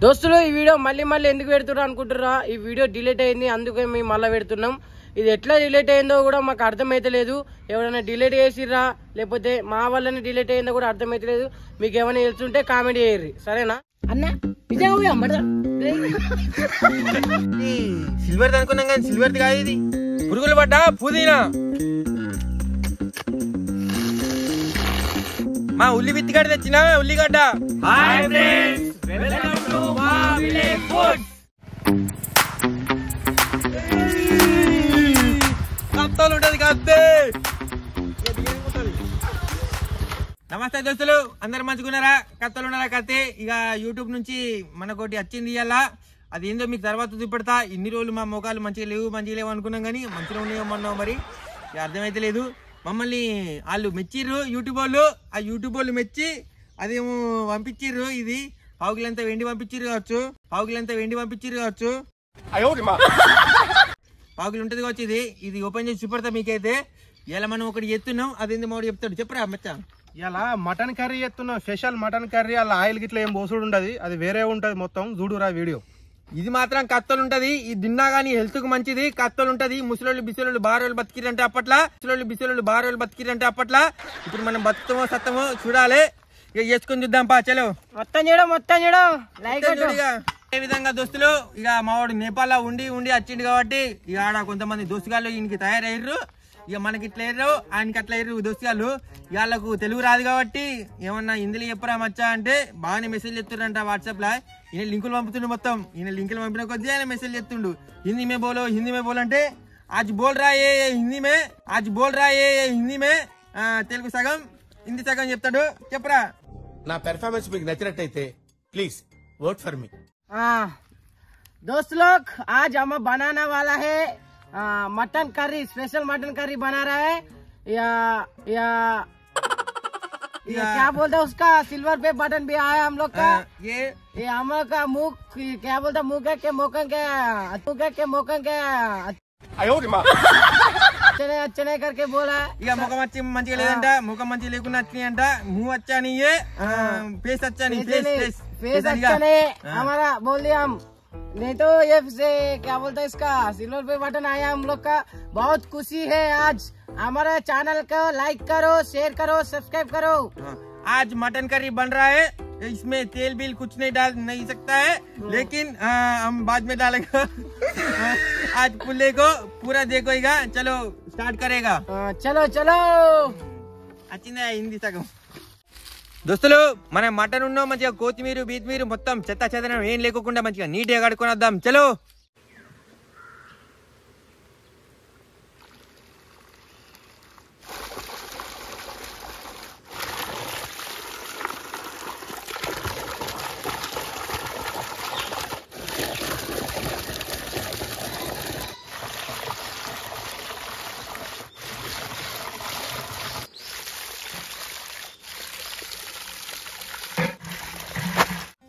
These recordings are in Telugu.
దోస్తులు ఈ వీడియో మళ్ళీ ఎందుకు పెడుతున్నారు అనుకుంటున్నా? ఈ వీడియో డిలీట్ అయింది, అందుకే మేము మళ్ళీ పెడుతున్నాం. ఇది ఎట్లా డిలీట్ అయిందో కూడా మాకు అర్థమైతలేదు. ఎవరైనా డిలీట్ చేసిర్రా లేకపోతే మా వల్లనే డిలీట్ అయిందో కూడా అర్థమైతలేదు. మీకు ఏమైనా తెలుసుంటే కామెంట్ చేయర్రి, సరేనా అన్న? సిల్వర్ అనుకున్నాం కానీ సిల్వర్ది కాదు ఇది. పురుగులు పడ్డా పుదీనా మా ఉల్లి విత్తిగడ్డ తెచ్చిన ఉల్లిగడ్డ. కత్తలు ఉంటది కత్తే. నమస్తే దోస్తులు, అందరు మంచుకున్నారా? కత్తలు ఉన్నారా? కత్తే ఇక యూట్యూబ్ నుంచి మనకోటి వచ్చింది ఇలా. అది ఏందో మీకు తర్వాత చూపెడతా. ఇన్ని రోజులు మా మొఖాలు మంచిగా లేవు అనుకున్నాం కానీ మంచిగా ఉన్నాయో మరి అర్థమైతే లేదు. మమ్మల్ని వాళ్ళు మెచ్చిర్రు యూట్యూబ్ వాళ్ళు. ఆ యూట్యూబ్ వాళ్ళు మెచ్చి అదేమో పంపించిర్రు. ఇది పావుకిలంతా వెండి పంపించిర్రు కావచ్చు, పావుకిలు ఉంటది కావచ్చు. ఇది ఓపెన్ చేసి చూపెడతా మీకైతే. ఇలా మనం ఒకటి ఎత్తున్నాం, అదేంది మాడు చెప్తాడు. చెప్పరా మచ్చా? ఇలా మటన్ కర్రీ ఎత్తున్నాం, స్పెషల్ మటన్ కర్రీ. అలా ఆయిల్ గిట్లా ఏం పోసుడు ఉండదు, అది వేరే ఉంటది మొత్తం. చూడురా వీడియో. ఇది మాత్రం కత్తలు ఉంటది. ఇది తిన్నా గానీ హెల్త్ కు మంచిది. కత్తలు ఉంటది. ముసలోళ్ళు బిసలోళ్ళు బారోళ్ళు బతికిరంటే అప్పట్లా, ఇప్పుడు మనం బతుకుతామో సత్తమో చూడాలి. ఇక చేసుకొని చూద్దాం పా. చలో మొత్తం చూడం ఏ విధంగా దోస్తులు, ఇక మావాడు నేపాల్ లో ఉండి వచ్చిండు కాబట్టి ఇక ఆడ కొంతమంది దోస్తుగాళ్ళు ఈయనకి తయారయ్యారు. ఇక మనకి ఇట్లా అయ్యారు, ఆయనకి అట్లా అయ్యారు దోస్తుగాళ్ళు. వాళ్ళకు తెలుగు రాదు కాబట్టి ఏమన్నా హిందీలో చెప్పరా మచ్చా అంటే బాగానే మెసేజ్ చెప్తుండంట వాట్సాప్ లా. ఈయన లింకులు పంపుతుండు మొత్తం. ఈయన లింకులు పంపిన కొద్దీ ఆయన మెసేజ్ చెప్తుండు. హిందీ మే బోల్ అంటే आज बोल रहा है हिंदी में తెలుగు సగం హిందీ సగం చెప్తాడు. చెప్పరా? నా పెర్ఫార్మెన్స్ మీకు నచ్చినట్టయితే ప్లీజ్ वोट फॉर मी। दोस्त लोग आज हम बनाने वाला है mutton curry, special mutton curry बना रहा है। या क्या बोलते हैं उसका, सिल्वर पे बटन भी आया हम लोग का। ये हम लोग का मुख क्या बोलते, मुँह के मोकन के अच्छे करके बोला। ఇక ముఖం వచ్చి మంచిగా లేదంట, ముఖం మంచిగా లేకుండా వచ్చి అంట. ముహ్ अच्छा नहीं है, फेस अच्छा नहीं, फेस अच्छा नहीं हमारा बोल दिया हम। नहीं तो ये से क्या बोलते हैं इसका सिल्वर पे बटन आया हम लोग का। बहुत खुशी है आज। हमारे चैनल को लाइक करो, शेयर करो, सब्सक्राइब करो। आज मटन करी बन रहा है, इसमें तेल बिल कुछ नहीं डाल नहीं सकता है, लेकिन हम बाद में डालेगा। आज पुल्ले को पूरा देखोगा। चलो स्टार्ट करेगा। चलो వచ్చిందా హిందీ సగం. దోస్తులు మనం మటన్ ఉన్నో మంచిగా కొత్తిమీర మొత్తం చెత్త ఏం లేకుండా మంచిగా నీట్ గా కడుక్కొని వద్దాం. చలో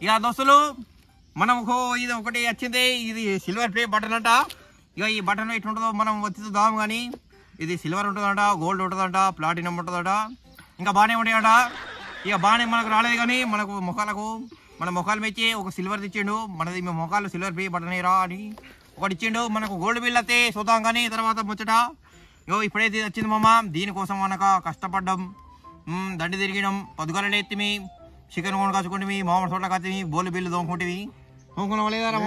ఇక దోస్తులు మనకు ఇది ఒకటి వచ్చింది. ఇది సిల్వర్ ప్లే బటన్ అంట. ఇక ఈ బటన్ ఎట్లా ఉంటుందో మనం వచ్చిద్దాం. కానీ ఇది సిల్వర్ ఉంటుందంట, గోల్డ్ ఉంటుందంట, ప్లాటినం ఉంటుందంట, ఇంకా బాగానే ఉంటాయంట. ఇక బాగానే మనకు రాలేదు కానీ మనకు మన ముఖాలు మెచ్చి ఒక సిల్వర్ ఇచ్చిండు. మనది మీ ముఖాలు సిల్వర్ ప్లే బటన్ రా అని ఒకటి ఇచ్చిండు. మనకు గోల్డ్ బిల్ అయితే చూద్దాం కానీ తర్వాత ముచ్చట. ఇగో ఇప్పుడైతే వచ్చింది మామ. దీనికోసం మనక కష్టపడ్డాం, దండి తిరిగినాం, పొద్దుగాల ఎత్తిమి, చికెన్ కొని కాచుకుంటే మామూలు చోట్ల కాచి బోలు బిల్లు దోముకుంటేవి. హోంకునలేదారా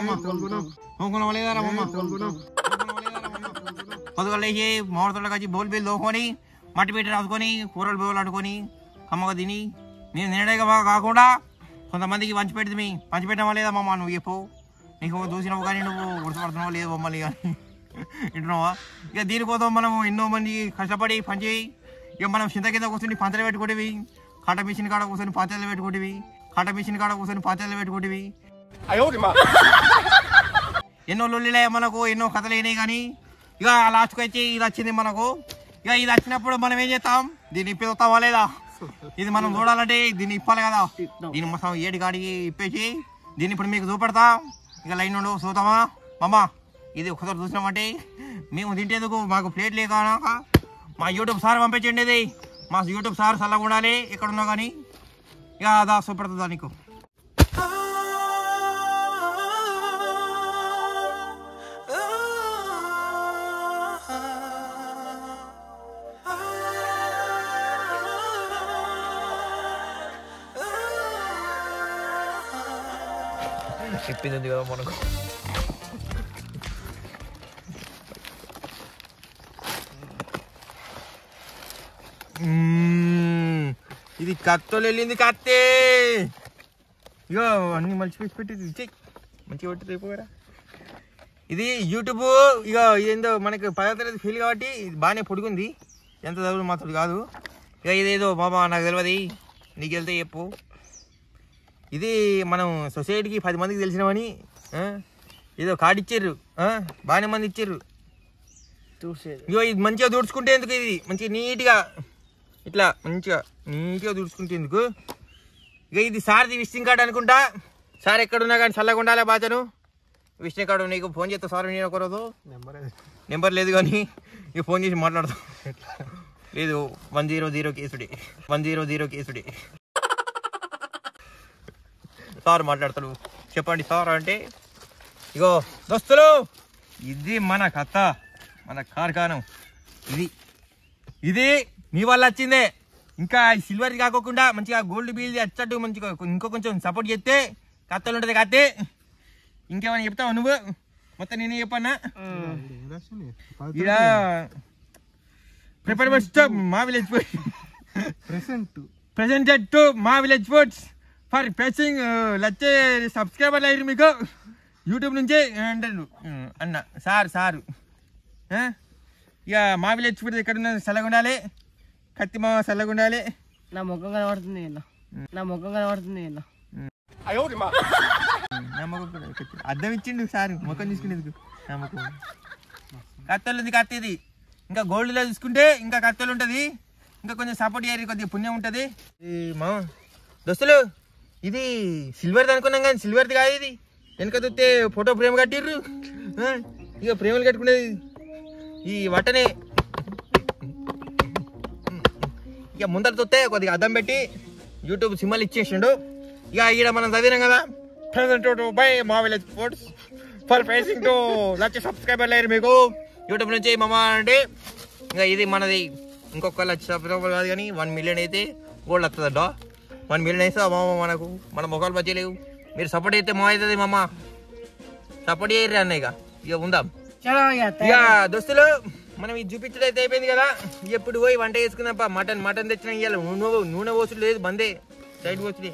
పొద్దుగాల వేసి మామూలు చోట్ల కాచి బోలు బిల్లు దోముకొని మట్టి పెట్టి రాసుకొని కూరలు బోలు ఆడుకొని కమ్మగా తిని నేను తినడే కాకుండా కొంతమందికి పంచిపెట్టావా లేదా మమ్మ? నువ్వు చెప్పు, నీకు చూసినావు కానీ నువ్వు గుర్తుపడుతున్నావా లేదు మమ్మల్ని కానీ వింటున్నావా? ఇక దీనికోసం మనం ఎన్నో మంది కష్టపడి పంచి ఇక మనం చింత కింద కూర్చొని పంచలు పెట్టుకుంటేవి, కట్ట మిషన్ కాడ కూర్చొని పంచాయతీలు పెట్టుకుంటేవి. ఎన్నో లొల్లిలే మనకు, ఎన్నో కథలు అయినాయి. కానీ ఇక లాస్ట్కి వచ్చి ఇది వచ్చింది మనకు. ఇక ఇది వచ్చినప్పుడు మనం ఏం చేస్తాం, దీన్ని ఇప్పేస్తావా లేదా? ఇది మనం చూడాలంటే దీన్ని ఇప్పాలి కదా. దీన్ని మొత్తం ఏడు కాడికి ఇప్పేసి దీన్ని ఇప్పుడు మీకు చూపెడతా. ఇక లైన్ నుండి చూద్దామా మమ్మ? ఇది ఒకసారి చూసినామంటే మేము తింటేందుకు మాకు ప్లేట్ లేక మా యూట్యూబ్ సార్ పంపించండి. ఇది మా యూట్యూబ్ సార్ చల్లగా ఉండాలి ఎక్కడున్నా కానీ. ఇక అదా చూపెడుతుందా నీకు. చెప్పింది కదా మనకు. ఇది కత్తోలు వెళ్ళింది కత్తే. ఇగో అన్ని మలిచిపెట్టి పెట్టి మంచిగా పెట్టి రేపురా. ఇది యూట్యూబ్ ఇక ఏందో మనకి 10వ తరగతి ఫీల్ కాబట్టి ఇది బాగానే పొడుగుంది. ఎంత చదువు మాత్రం కాదు. ఇక ఇదేదో బాబా నాకు తెలియదు, నీకు వెళ్తే చెప్పు. ఇది మనం సొసైటీకి 10 మందికి తెలిసినామని ఏదో కార్డు ఇచ్చారు, బాగానే మంది ఇచ్చారు. ఇగో ఇది మంచిగా దూడ్చుకుంటే ఎందుకు, ఇది మంచిగా నీట్గా ఇట్లా మంచిగా నీట్గా దూడ్చుకుంటే ఎందుకు. ఇక ఇది సార్ది విజిటింగ్ కార్డు అనుకుంటా. సార్ ఎక్కడున్నా కానీ చల్లగా ఉండాలి బాచను. విజిటింగ్ కార్డు నీకు ఫోన్ చేస్తా సార్, నేను ఒకరోజు నెంబర్ లేదు కానీ ఇక ఫోన్ చేసి మాట్లాడతాం. లేదు 100 కేసుడి 100 కేసుడి సార్ మాట్లాడతాడు. చెప్పండి సార్ అంటే. ఇగో దోస్తులు, ఇది మన కథ, మన కార్ఖానం. ఇది మీ వల్ల వచ్చిందే. ఇంకా సిల్వర్ది కాకోకుండా మంచిగా గోల్డ్ బీల్ది వచ్చేట్టు మంచిగా ఇంకో కొంచెం సపోర్ట్ చేస్తే కత్తలు ఉంటుంది. కత్తే ఇంకేమైనా చెప్తావా నువ్వు? మొత్తం నేనే చెప్పన్నా. ఇలా ప్రిపేర్ మా విలేజ్ ప్రెసెంటెడ్ టు మా విలేజ్ ఫుడ్స్ ఫర్ ప్రెసింగ్ లచ్చే సబ్స్క్రైబర్లు అయ్యారు మీకు యూట్యూబ్ నుంచి అంటారు అన్న సారు. ఇక మా విలేజ్ ఫుడ్ ఎక్కడున్నా చల్లగా ఉండాలి, కత్తి మా చల్లగా ఉండాలి. నా ముఖం కనబడుతుంది అద్దం ఇచ్చిండు సార్ ముఖం తీసుకునేందుకు. నా ముఖం కత్తెలు ఉంది, కత్తిది ఇంకా గోల్డ్లో చూసుకుంటే ఇంకా కత్తెలు ఉంటుంది. ఇంకా కొంచెం సపోర్ట్ చేయరు, కొద్దిగా పుణ్యం ఉంటుంది. మా దోస్తులు, ఇది సిల్వర్ది అనుకున్నాం కానీ సిల్వర్ది కాదు. ఇది వెనక చూస్తే ఫోటో ఫ్రేమ్ కట్టిర్రు. ఇక ఫ్రేములు కట్టుకునేది ఈ వట్టనే. ఇక ముందర చూస్తే కొద్దిగా అద్దం పెట్టి యూట్యూబ్ సింబల్ ఇచ్చేసిండు. ఇక ఇక్కడ మనం చదివినాం కదా, ప్రెజెంట్ బై మా village foods for pricing two lakh subscribers అయ్యారు మీకు యూట్యూబ్ నుంచి మామ అంటే. ఇంకా ఇది మనది ఇంకొక లక్ష సబ్స్క్రైబర్ కాదు కానీ 1 మిలియన్ అయితే గోల్డ్ వస్తుందట. 1 మిలియన్ అయితే మామ మనకు మన మొక్కలు పచ్చలేవు. మీరు సపోర్ట్ అయితే మా అవుతుంది మామ, సపోర్ట్ చేయరు అన్న. ఇక ఉందాం. ఇక దోస్తులు, మనం ఇది చూపించడం అయితే అయిపోయింది కదా. ఎప్పుడు పోయి వంట చేసుకుందాం. మటన్ తెచ్చినా ఇవ్వాలి. నూనె పోసుడు లేదు, బందే సైడ్ పోసుడే.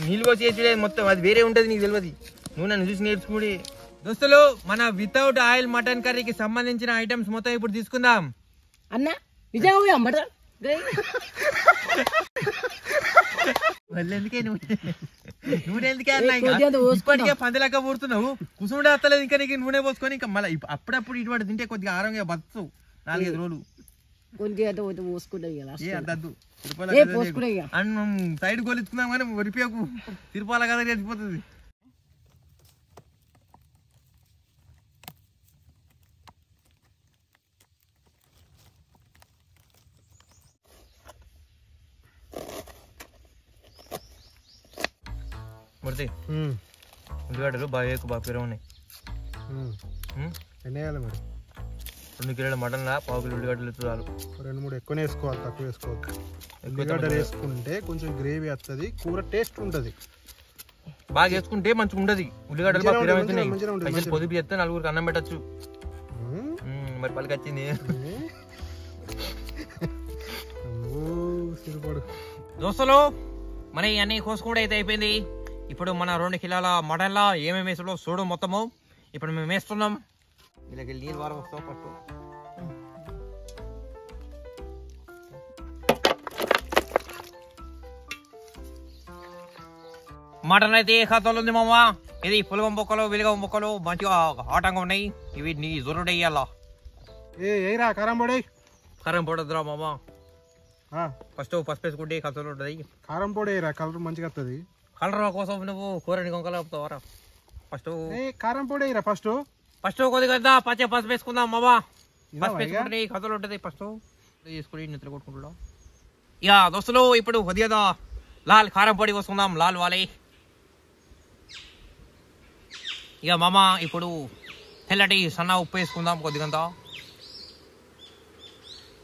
నీళ్ళు పోసి వేసుడే మొత్తం, అది వేరే ఉంటుంది, నీకు తెలియదు. నూనె చూసి నేర్చుకుని. దోస్తులు, మన వితౌట్ ఆయిల్ మటన్ కర్రీకి సంబంధించిన ఐటమ్స్ మొత్తం ఇప్పుడు తీసుకుందాం. అన్న నిజంగా మటన్ ఎందుకే నూనె ఎందుకే అన్నా? ఇప్పటికే 10 లెక్క పూడుతున్నావు, కుసుముడే వస్తలేదు ఇంకా నీకు నూనె పోసుకొని. ఇంకా మళ్ళీ అప్పుడప్పుడు ఇటువంటి తింటే కొద్దిగా ఆరోగ్యంగా బతు 4-5 రోజులు. సైడ్ గోలించుకుందాం కానీ ఒరిపోకు, తిరుపాల కదా చచ్చిపోతుంది. మురతి ఉల్లిగడ్డలు బాగా పేరు ఉన్నాయి. ఎన్ని వేయాలి మరి? 2 కిలోల మటన్లా 1/2 కిలో ఉల్లిగడ్డలు చాలు. 2-3 ఎక్కువనే వేసుకోవాలి, తక్కువ వేసుకోవద్దు. ఉల్లిగడ్డలు వేసుకుంటే కొంచెం గ్రేవీ వస్తుంది, కూర టేస్ట్ ఉంటుంది. బాగా వేసుకుంటే మంచిగా ఉండదు. ఉల్లిగడ్డలు బాగా పిరమిస్తున్నాయి. పొదుపు చేస్తే 4గురికి అన్నం పెట్టచ్చు. మరి పలికి వచ్చింది. దోస్తులు, మన అన్ని కోసుకుంటే అయితే అయిపోయింది. ఇప్పుడు మన 2 కిలోల మటన్లా ఏమేమి వేసాడో చూడు మొత్తము. ఇప్పుడు మేము వేస్తున్నాం. ఇలాగ నీళ్ళు వారం వస్తాం. ఫస్ట్ మటన్ అయితే ఏ ఖాతాలో ఉంది మామ. ఇది పులగం బొక్కలు, వెలుగం బొక్కలు మంచిగా ఆటంగా ఉన్నాయి. ఇవి నీ జొరుడు వేయాలా. ఏరా కారం పొడి. కారం పొడదురా మామ. ఫస్ట్ పసుపు వేసుకుంటే ఖాతాలో ఉంటుంది. కారం పొడి వేయరా, కలర్ మంచిగా వస్తుంది. కలర్ కోసం నువ్వు కూరని కొంకలు ఆపుతావరా? ఫస్ట్ కారం పొడి వేయరా. ఫస్ట్ కొద్దిగా పసుపు వేసుకుందాం మామా. పసుపు వేసుకుంటే ఖాతాలో ఉంటుంది. ఫస్ట్ వేసుకుని నిద్ర కొట్టుకుంటున్నాం. ఇక దోస్తులు, ఇప్పుడు కొద్దిగా లాల్ కారం పొడి వేసుకుందాం. లాల్ వాలి. ఇక మామ ఇప్పుడు తెల్లటి సన్న ఉప్పు వేసుకుందాం కొద్దిగంత.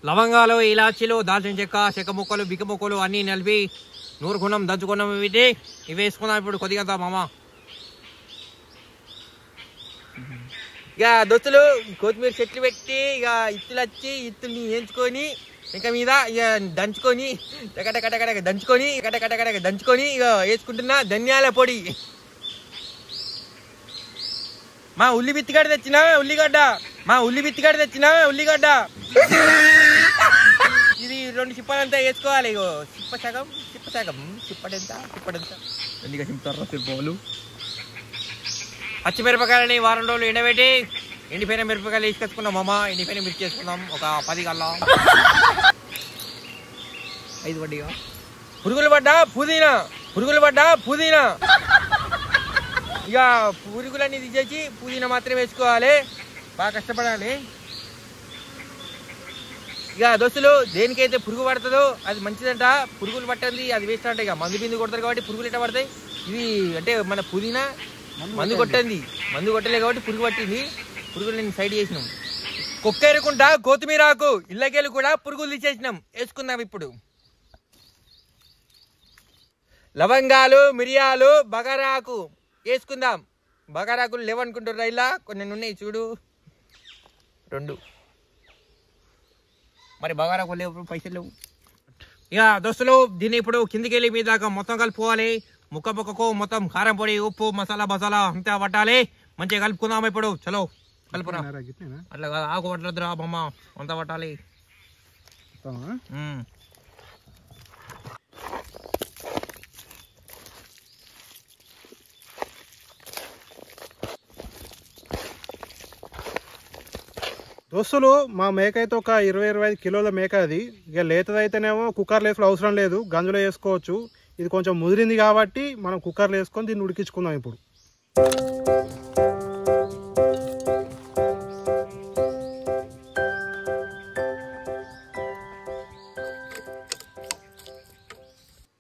లవంగాలు, ఇలాచీలు, దాల్చిన చెక్క ముక్కలు, బిక్క ముక్కలు అన్నీ నలిపి నూరుకున్నాం, దంచుకున్నాం. ఇవి వేసుకుందాం ఇప్పుడు కొద్దిగంత మామ. ఇక దోస్తులు కొత్తిమీర చెట్లు పెట్టి ఇక ఇత్తులు వచ్చి ఇత్తుల్ని వేయించుకొని ఇంకా మీద ఇక దంచుకొని టకటకటకటక దంచుకొని కటకటకటక దంచుకొని ఇక వేసుకుంటున్నా ధనియాల పొడి. మా ఉల్లి బిత్తిగడ్డ తెచ్చినా ఉల్లిగడ్డ, మా ఉల్లి బిత్తిగడ్డ తెచ్చినా ఉల్లిగడ్డ. ఇది 2 చిప్పలంతా వేసుకోవాలి. ఇగో చిప్ప సగం చిప్పడెంత ఎందుకు చింపుతారా తిరుపలు. పచ్చిమిరపకాయలని వారం రోజులు ఎండబెట్టి ఎండిపోయిన మిరపకాయలు వేసుకొచ్చుకున్నాం అమ్మ. ఎండిపోయిన మిర్చి వేసుకున్నాం ఒక 10 గల్లా. 5 వడ్డీగా పురుగులు పడ్డా పుదీనా ఇక పురుగులన్నీ తీసేసి పుదీనా మాత్రం వేసుకోవాలి. బాగా కష్టపడాలి. ఇక దోస్తులు దేనికైతే పురుగు పడుతుందో అది మంచిదంట. పురుగులు పట్టింది అది వేస్ట్ అంట. ఇక మందు బిందు కొడతారు కాబట్టి పురుగులు ఎట్లా పడతాయి. ఇది అంటే మన పుదీనా మందు కొట్టలే కాబట్టి పురుగు పట్టింది. పురుగులు నేను సైడ్ చేసినాం. కొక్కెరుకుంటా కొత్తిమీర ఆకు ఇళ్ళకెళ్ళి కూడా పురుగులు తీసేసినాం. వేసుకుందాం ఇప్పుడు. లవంగాలు మిరియాలు బగారాకు వేసుకుందాం. బగారాకులు లేవనుకుంటారు ఇలా కొన్ని ఉన్నాయి చూడు 2. మరి బగారాకు లేవు పైసలు లేవు. ఇక దోస్తులు దీన్ని ఇప్పుడు కిందికి వెళ్ళి మీ దాకా మొత్తం కలుపుకోవాలి. ముక్కకు మొత్తం కారం పొడి ఉప్పు మసాలా అంతా పట్టాలి. మంచిగా కలుపుకుందాం ఇప్పుడు. చలో కలుపురా. అట్లా ఆకు పట్టద్దురా బొమ్మ అంతా పట్టాలి. దోస్తులు మా మేక అయితే ఒక 20-25 కిలోల మేక. అది ఇక లేతదైతేనేమో కుక్కర్లో వేసుకుని అవసరం లేదు, గంజులో వేసుకోవచ్చు. ఇది కొంచెం ముదిరింది కాబట్టి మనం కుక్కర్లో వేసుకొని దీన్ని ఉడికించుకుందాం ఇప్పుడు.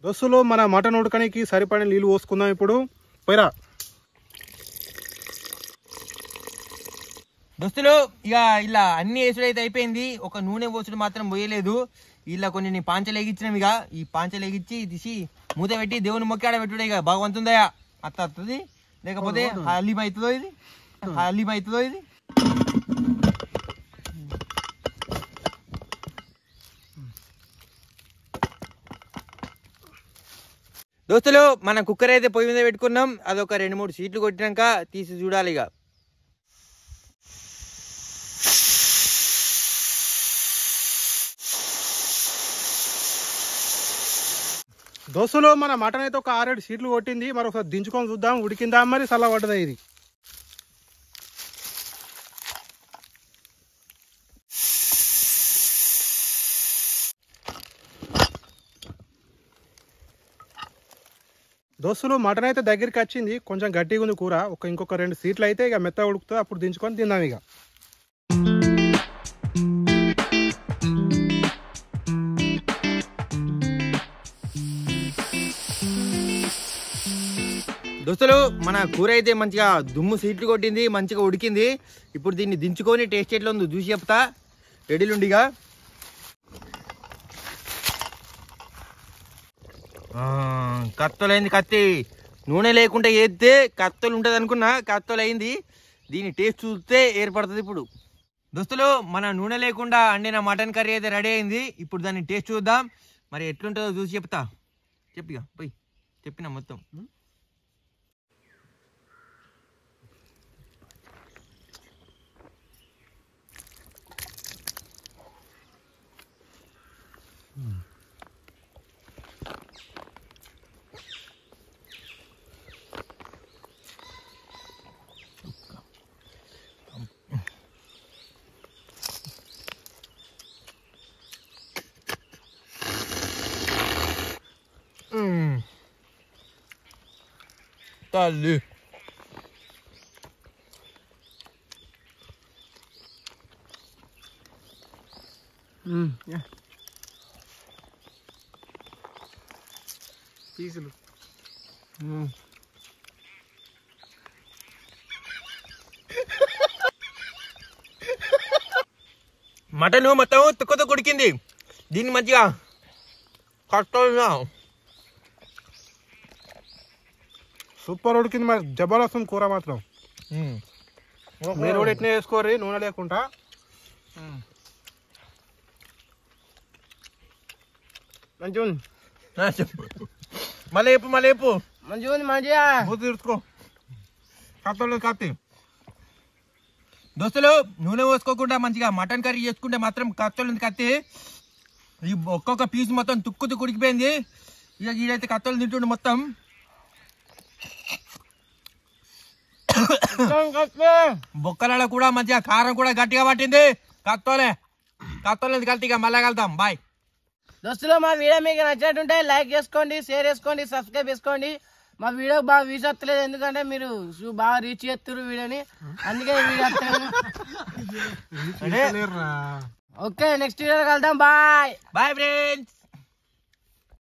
దోస్తులు మన మటన్ ఉడకడానికి సరిపడిన నీళ్ళు పోసుకుందాం ఇప్పుడు. పోయిరా దోస్తులు. ఇక ఇలా అన్ని వేసుడు అయితే అయిపోయింది. ఒక నూనె పోసుడు మాత్రం పోయలేదు. ఇలా కొన్ని పాంచలు ఎగించినాం. ఇక ఈ పాంచలు ఎగించి తీసి మూత పెట్టి దేవుని మొక్కి ఆడ పెట్టుడే. ఇక భగవంతుందయా అత్తది లేకపోతే హలీం అవుతుందో ఇది. దోస్తులు మనం కుక్కర్ అయితే పొయ్యి మీద పెట్టుకున్నాం. అదొక 2-3 సీట్లు కొట్టినాక తీసి చూడాలి. ఇక దోస్తులు మన మటన్ అయితే ఒక 6-7 సీట్లు కొట్టింది. మరి ఒకసారి దించుకొని చూద్దాం ఉడికిందా మరి చల్లబడ్డదా ఇది. దోస్తులు మటన్ అయితే దగ్గరికి వచ్చింది. కొంచెం గట్టిగా ఉంది కూర. ఇంకొక 2 సీట్లు అయితే ఇక మెత్తగా ఉడుకుతుంది. అప్పుడు దించుకొని తిందాం. ఇక దోస్తులు మన కూర అయితే మంచిగా దుమ్ము సీట్లు కొట్టింది, మంచిగా ఉడికింది. ఇప్పుడు దీన్ని దించుకొని టేస్ట్ ఎట్లా ఉందో చూసి చెప్తా. రెడీలుండిగా కత్తలైంది. కత్తి నూనె లేకుండా వేస్తే కత్తలు ఉంటుంది అనుకున్నా, కత్తలు అయింది. దీని టేస్ట్ చూస్తే ఏర్పడుతుంది. ఇప్పుడు దోస్తులు మన నూనె లేకుండా అండిన మటన్ కర్రీ అయితే రెడీ అయింది. ఇప్పుడు దాన్ని టేస్ట్ చూద్దాం. మరి ఎట్లుంటుందో చూసి చెప్తా. చెప్పిగా పోయి చెప్పినా మొత్తం. Dale. పీసులు మటన్ మొత్తం తుక్కతో కొడికింది. దీన్ని మంచిగా కట్టాలి. సూపర్ ఉడికింది. మరి జబర్దస్త్ కూర మాత్రం. మీరు కూడా ఇట్నే వేసుకోరు నూనె లేకుండా. మంచిగా ఉంది. మళ్ళీ చెప్పు మంచిగా ఉంది. మంచిగా మూతి తీర్చుకో. కత్తి కత్తి దోస్తులు, నూనె పోసుకోకుండా మంచిగా మటన్ కర్రీ చేసుకుంటే మాత్రం కత్తలు కత్తి ఈ ఒక్కొక్క పీస్ మొత్తం తుక్కు ఉడికిపోయింది. ఇక ఈడైతే కత్తలు తింటుండే మొత్తం. బొక్కలలో కూడా మంచిగా కారం కూడా గట్టిగా పట్టింది. కత్తోలే కలిసి మళ్ళా కలుద్దాం. బాయ్ దోస్తులు. మా వీడియో మీకు నచ్చినట్టుంటే లైక్ చేసుకోండి, షేర్ చేసుకోండి, సబ్స్క్రైబ్ చేసుకోండి. మా వీడియో బాగా వ్యూస్ వస్తలేదు, ఎందుకంటే మీరు బాగా రీచ్ చేస్తున్నారు వీడియోని, అందుకే వీడియో వస్తలేదు. ఓకే, నెక్స్ట్ వీడియో కలుద్దాం. Bye bye friends.